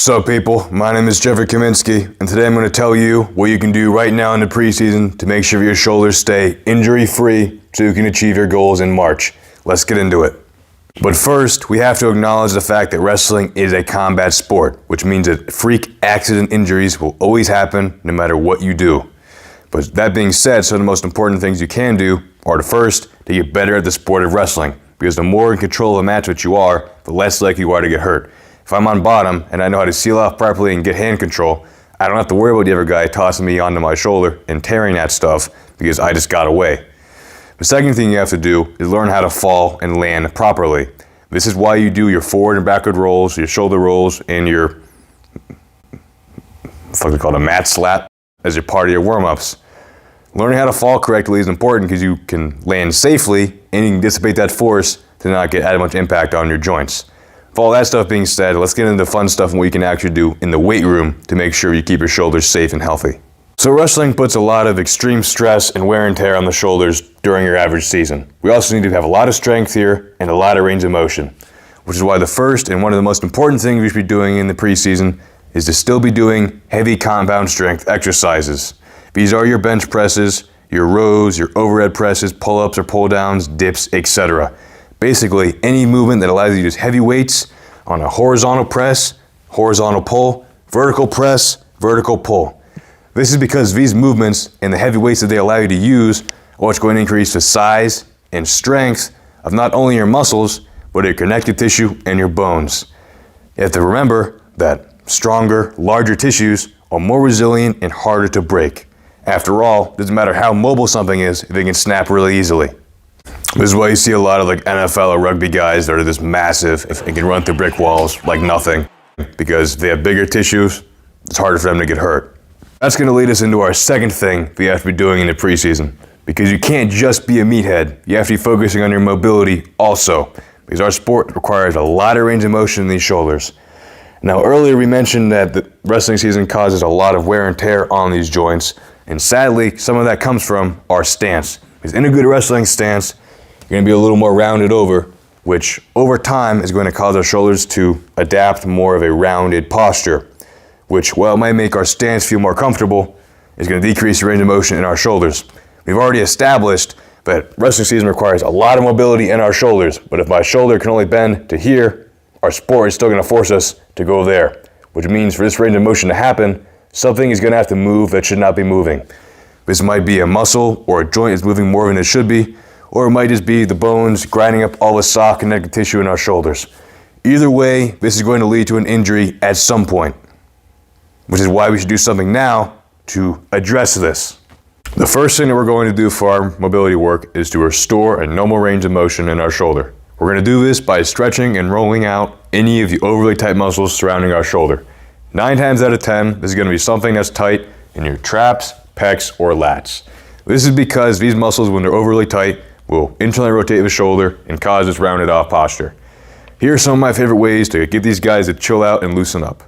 What's up, people? My name is Jeffrey Kaminsky, and today I'm going to tell you what you can do right now in the preseason to make sure your shoulders stay injury-free so you can achieve your goals in March. Let's get into it. But first, we have to acknowledge the fact that wrestling is a combat sport, which means that freak accident injuries will always happen no matter what you do. But that being said, some of the most important things you can do are to get better at the sport of wrestling, because the more in control of the match that you are, the less likely you are to get hurt. If I'm on bottom and I know how to seal off properly and get hand control, I don't have to worry about the other guy tossing me onto my shoulder and tearing that stuff because I just got away. The second thing you have to do is learn how to fall and land properly. This is why you do your forward and backward rolls, your shoulder rolls, and your, what's it called, a mat slap as your part of your warm-ups. Learning how to fall correctly is important because you can land safely and you can dissipate that force to not get as much impact on your joints. With all that stuff being said, let's get into the fun stuff and what you can actually do in the weight room to make sure you keep your shoulders safe and healthy. So wrestling puts a lot of extreme stress and wear and tear on the shoulders during your average season. We also need to have a lot of strength here and a lot of range of motion, which is why the first and one of the most important things we should be doing in the preseason is to still be doing heavy compound strength exercises. These are your bench presses, your rows, your overhead presses, pull-ups or pull-downs, dips, etc. Basically, any movement that allows you to use heavy weights on a horizontal press, horizontal pull, vertical press, vertical pull. This is because these movements and the heavy weights that they allow you to use are what's going to increase the size and strength of not only your muscles, but your connective tissue and your bones. You have to remember that stronger, larger tissues are more resilient and harder to break. After all, it doesn't matter how mobile something is, they can snap really easily. This is why you see a lot of NFL or rugby guys that are this massive and can run through brick walls like nothing, because if they have bigger tissues, it's harder for them to get hurt. That's going to lead us into our second thing we have to be doing in the preseason, because you can't just be a meathead. You have to be focusing on your mobility also, because our sport requires a lot of range of motion in these shoulders. Now, earlier we mentioned that the wrestling season causes a lot of wear and tear on these joints, and sadly, some of that comes from our stance. Because in a good wrestling stance, you're going to be a little more rounded over, which over time is going to cause our shoulders to adapt more of a rounded posture, which, while it might make our stance feel more comfortable, is going to decrease the range of motion in our shoulders. We've already established that wrestling season requires a lot of mobility in our shoulders, but if my shoulder can only bend to here, our sport is still going to force us to go there, which means for this range of motion to happen, something is going to have to move that should not be moving. This might be a muscle or a joint is moving more than it should be, or it might just be the bones grinding up all the soft connective tissue in our shoulders. Either way, this is going to lead to an injury at some point, which is why we should do something now to address this. The first thing that we're going to do for our mobility work is to restore a normal range of motion in our shoulder. We're going to do this by stretching and rolling out any of the overly tight muscles surrounding our shoulder. 9 times out of 10, this is going to be something that's tight in your traps, pecs, or lats. This is because these muscles, when they're overly tight, will internally rotate the shoulder and cause this rounded off posture. Here are some of my favorite ways to get these guys to chill out and loosen up.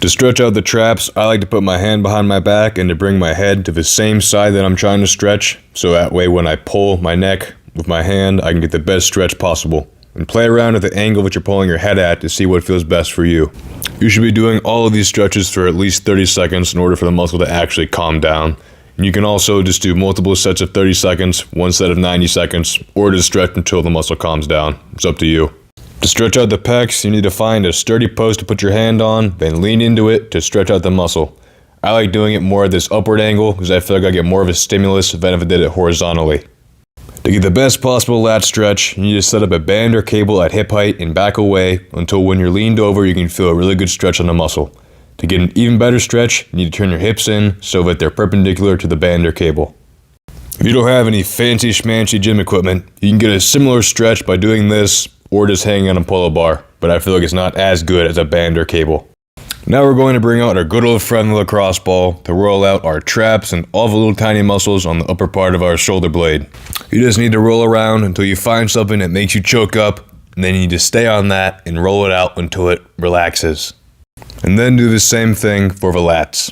To stretch out the traps, I like to put my hand behind my back and to bring my head to the same side that I'm trying to stretch, so that way when I pull my neck with my hand, I can get the best stretch possible. And play around at the angle that you're pulling your head at to see what feels best for you. You should be doing all of these stretches for at least 30 seconds in order for the muscle to actually calm down. And you can also just do multiple sets of 30 seconds, one set of 90 seconds, or just stretch until the muscle calms down. It's up to you. To stretch out the pecs, you need to find a sturdy post to put your hand on, then lean into it to stretch out the muscle. I like doing it more at this upward angle because I feel like I get more of a stimulus than if I did it horizontally. To get the best possible lat stretch, you need to set up a band or cable at hip height and back away until when you're leaned over you can feel a really good stretch on the muscle. To get an even better stretch, you need to turn your hips in so that they're perpendicular to the band or cable. If you don't have any fancy schmancy gym equipment, you can get a similar stretch by doing this or just hanging on a pull-up bar, but I feel like it's not as good as a band or cable. Now we're going to bring out our good old friend lacrosse ball to roll out our traps and all the little tiny muscles on the upper part of our shoulder blade. You just need to roll around until you find something that makes you choke up, and then you need to stay on that and roll it out until it relaxes. And then do the same thing for the lats.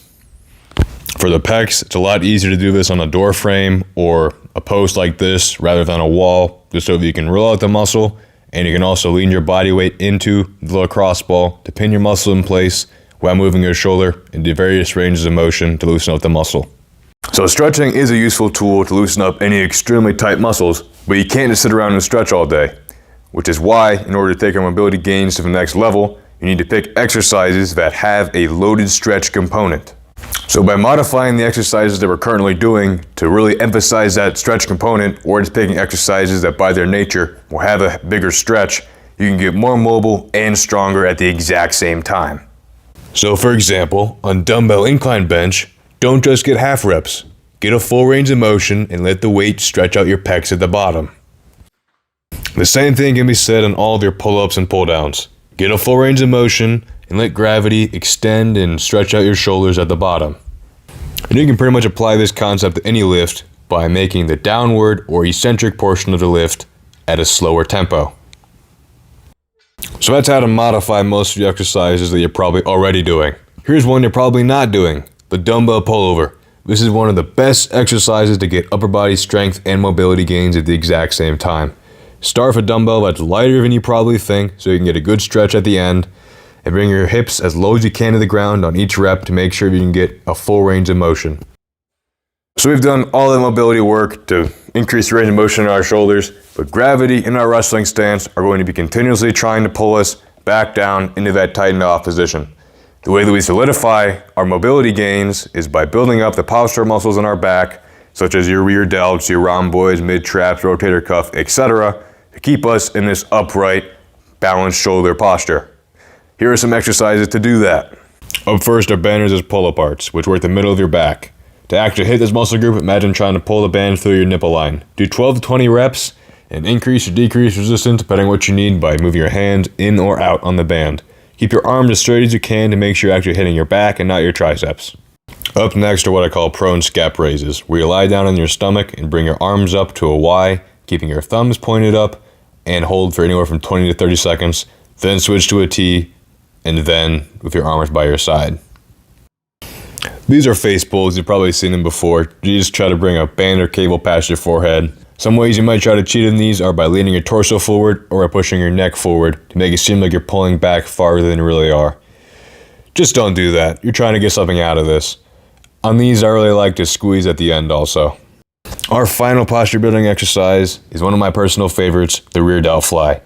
For the pecs, it's a lot easier to do this on a door frame or a post like this rather than a wall, just so that you can roll out the muscle, and you can also lean your body weight into the lacrosse ball to pin your muscle in place while moving your shoulder into various ranges of motion to loosen up the muscle. So stretching is a useful tool to loosen up any extremely tight muscles, but you can't just sit around and stretch all day, which is why, in order to take your mobility gains to the next level, you need to pick exercises that have a loaded stretch component. So by modifying the exercises that we're currently doing to really emphasize that stretch component, or just picking exercises that by their nature will have a bigger stretch, you can get more mobile and stronger at the exact same time. So for example, on dumbbell incline bench, don't just get half reps. Get a full range of motion and let the weight stretch out your pecs at the bottom. The same thing can be said on all of your pull-ups and pull-downs. Get a full range of motion and let gravity extend and stretch out your shoulders at the bottom. And you can pretty much apply this concept to any lift by making the downward or eccentric portion of the lift at a slower tempo. So that's how to modify most of the exercises that you're probably already doing. Here's one you're probably not doing, the dumbbell pullover. This is one of the best exercises to get upper body strength and mobility gains at the exact same time. Start with a dumbbell that's lighter than you probably think so you can get a good stretch at the end, and bring your hips as low as you can to the ground on each rep to make sure you can get a full range of motion. So we've done all the mobility work to increase the range of motion in our shoulders, but gravity and our wrestling stance are going to be continuously trying to pull us back down into that tightened off position. The way that we solidify our mobility gains is by building up the posture muscles in our back, such as your rear delts, your rhomboids, mid-traps, rotator cuff, etc., to keep us in this upright, balanced shoulder posture. Here are some exercises to do that. Up first are benders as pull-aparts, which work the middle of your back. To actually hit this muscle group, imagine trying to pull the band through your nipple line. Do 12 to 20 reps and increase or decrease resistance depending on what you need by moving your hands in or out on the band. Keep your arms as straight as you can to make sure you're actually hitting your back and not your triceps. Up next are what I call prone scap raises, where you lie down on your stomach and bring your arms up to a Y, keeping your thumbs pointed up, and hold for anywhere from 20 to 30 seconds, then switch to a T, and then with your arms by your side. These are face pulls, you've probably seen them before. You just try to bring a band or cable past your forehead. Some ways you might try to cheat in these are by leaning your torso forward or by pushing your neck forward to make it seem like you're pulling back farther than you really are. Just don't do that. You're trying to get something out of this. On these, I really like to squeeze at the end also. Our final posture building exercise is one of my personal favorites, the rear delt fly.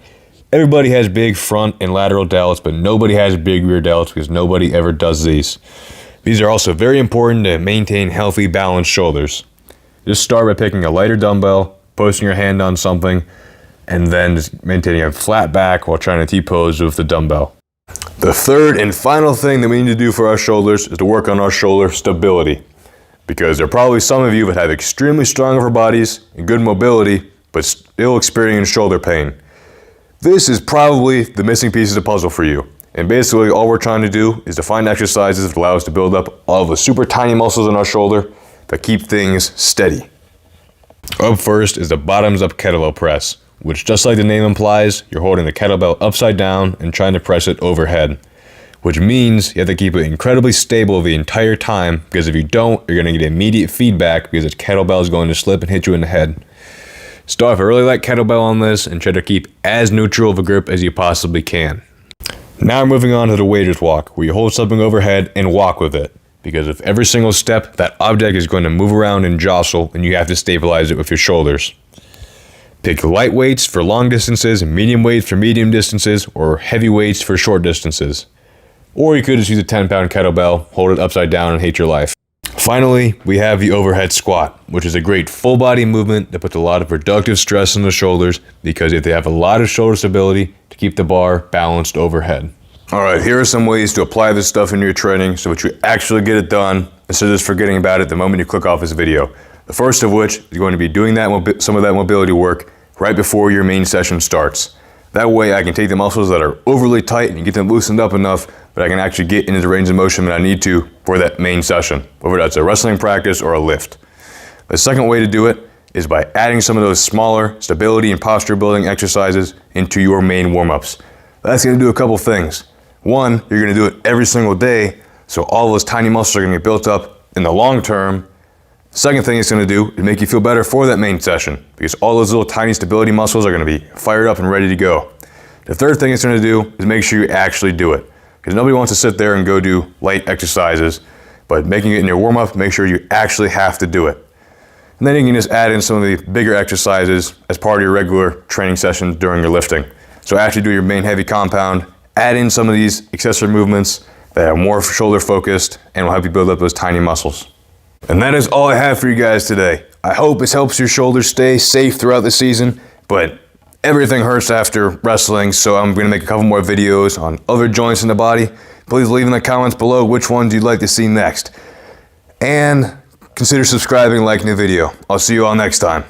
Everybody has big front and lateral delts, but nobody has big rear delts because nobody ever does these. These are also very important to maintain healthy, balanced shoulders. Just start by picking a lighter dumbbell, posting your hand on something, and then just maintaining a flat back while trying to T-pose with the dumbbell. The third and final thing that we need to do for our shoulders is to work on our shoulder stability. Because there are probably some of you that have extremely strong upper bodies and good mobility, but still experience shoulder pain. This is probably the missing piece of the puzzle for you. And basically all we're trying to do is to find exercises that allow us to build up all the super tiny muscles in our shoulder that keep things steady. Up first is the bottoms up kettlebell press, which just like the name implies, you're holding the kettlebell upside down and trying to press it overhead. Which means you have to keep it incredibly stable the entire time, because if you don't, you're going to get immediate feedback because the kettlebell is going to slip and hit you in the head. Start with a really light kettlebell on this and try to keep as neutral of a grip as you possibly can. Now we're moving on to the waiter's walk, where you hold something overhead and walk with it. Because with every single step, that object is going to move around and jostle, and you have to stabilize it with your shoulders. Pick light weights for long distances, medium weights for medium distances, or heavy weights for short distances. Or you could just use a 10-pound kettlebell, hold it upside down, and hate your life. Finally, we have the overhead squat, which is a great full body movement that puts a lot of productive stress on the shoulders because they have a lot of shoulder stability to keep the bar balanced overhead. Alright, here are some ways to apply this stuff in your training so that you actually get it done instead of just forgetting about it the moment you click off this video. The first of which is going to be doing some of that mobility work right before your main session starts. That way I can take the muscles that are overly tight and get them loosened up enough that I can actually get into the range of motion that I need to for that main session, whether that's a wrestling practice or a lift. The second way to do it is by adding some of those smaller stability and posture building exercises into your main warm-ups. That's going to do a couple things. One, you're going to do it every single day, so all those tiny muscles are going to get built up in the long term. The second thing it's going to do is make you feel better for that main session, because all those little tiny stability muscles are going to be fired up and ready to go. The third thing it's going to do is make sure you actually do it. because nobody wants to sit there and go do light exercises, but making it in your warm-up, make sure you actually have to do it. And then you can just add in some of the bigger exercises as part of your regular training session during your lifting. So actually do your main heavy compound, add in some of these accessory movements that are more shoulder focused and will help you build up those tiny muscles. And that is all I have for you guys today. I hope this helps your shoulders stay safe throughout the season, but everything hurts after wrestling, so I'm going to make a couple more videos on other joints in the body. Please leave in the comments below which ones you'd like to see next. And consider subscribing and liking the video. I'll see you all next time.